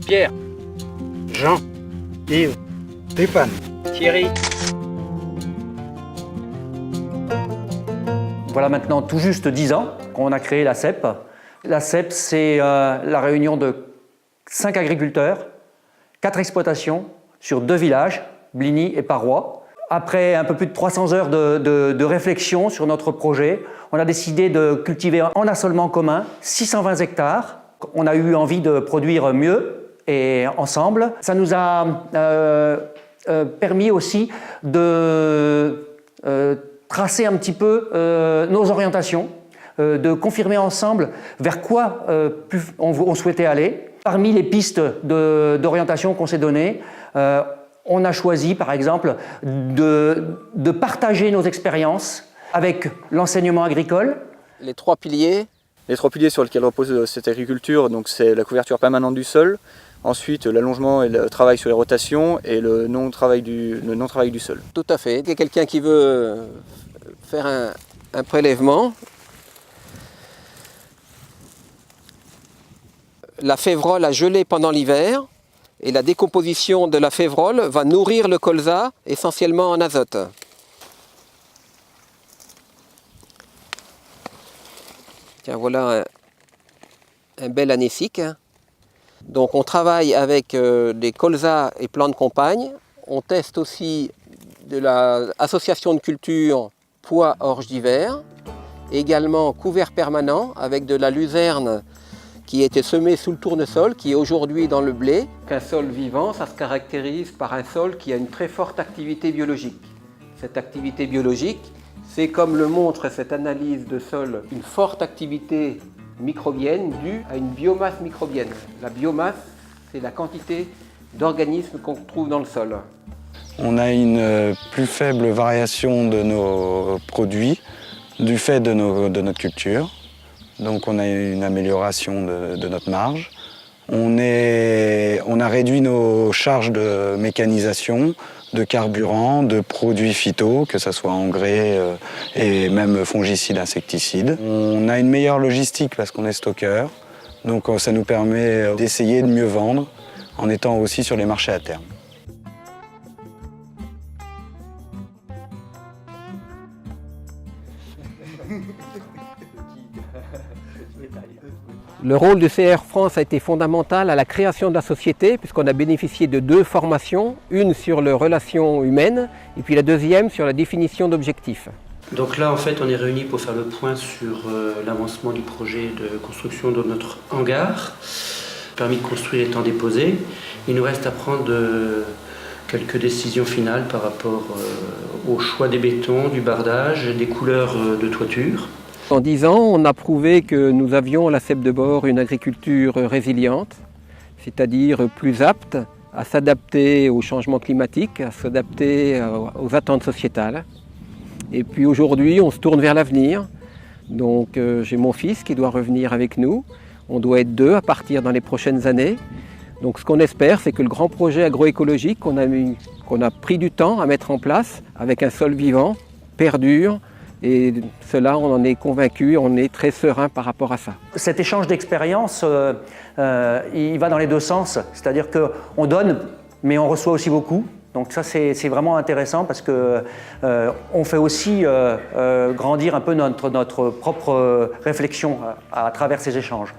Pierre, Jean, Yves, Stéphane, Thierry. Voilà maintenant tout juste 10 ans qu'on a créé la CEP. La CEP, c'est la réunion de 5 agriculteurs, 4 exploitations sur 2 villages, Bligny et Parois. Après un peu plus de 300 heures de réflexion sur notre projet, on a décidé de cultiver en assolement commun 620 hectares. On a eu envie de produire mieux et ensemble. Ça nous a permis aussi de tracer un petit peu nos orientations, de confirmer ensemble vers quoi on souhaitait aller. Parmi les pistes d'orientation qu'on s'est données, on a choisi, par exemple, de partager nos expériences avec l'enseignement agricole. Les trois piliers sur lesquels repose cette agriculture, donc c'est la couverture permanente du sol, ensuite l'allongement et le travail sur les rotations et le non-travail du sol. Tout à fait. Il y a quelqu'un qui veut faire un prélèvement. La févrole a gelé pendant l'hiver. Et la décomposition de la févrole va nourrir le colza essentiellement en azote. Tiens, voilà un bel anécique. Donc on travaille avec des colzas et plants de compagne. On teste aussi de l'association de cultures pois orge d'hiver. Également couvert permanent avec de la luzerne qui était semé sous le tournesol, qui est aujourd'hui dans le blé. Un sol vivant, ça se caractérise par un sol qui a une très forte activité biologique. Cette activité biologique, c'est comme le montre cette analyse de sol, une forte activité microbienne due à une biomasse microbienne. La biomasse, c'est la quantité d'organismes qu'on trouve dans le sol. On a une plus faible variation de nos produits du fait de notre culture. Donc on a une amélioration de notre marge. On a réduit nos charges de mécanisation, de carburant, de produits phyto, que ce soit engrais et même fongicides, insecticides. On a une meilleure logistique parce qu'on est stockeur. Donc ça nous permet d'essayer de mieux vendre en étant aussi sur les marchés à terme. Le rôle de CR France a été fondamental à la création de la société puisqu'on a bénéficié de 2 formations, une sur les relations humaines et puis la deuxième sur la définition d'objectifs. Donc là en fait on est réunis pour faire le point sur l'avancement du projet de construction de notre hangar. Le permis de construire étant déposé, il nous reste à prendre quelques décisions finales par rapport au choix des bétons, du bardage, des couleurs de toiture. En 10 ans, on a prouvé que nous avions à la CEP de Bord une agriculture résiliente, c'est-à-dire plus apte à s'adapter aux changements climatiques, à s'adapter aux attentes sociétales. Et puis aujourd'hui, on se tourne vers l'avenir. Donc j'ai mon fils qui doit revenir avec nous. On doit être 2 à partir dans les prochaines années. Donc ce qu'on espère, c'est que le grand projet agroécologique qu'on a pris du temps à mettre en place avec un sol vivant perdure. Et cela, on en est convaincu, on est très serein par rapport à ça. Cet échange d'expérience, il va dans les 2 sens. C'est-à-dire qu'on donne, mais on reçoit aussi beaucoup. Donc ça, c'est vraiment intéressant parce qu'on fait aussi grandir un peu notre propre réflexion à travers ces échanges.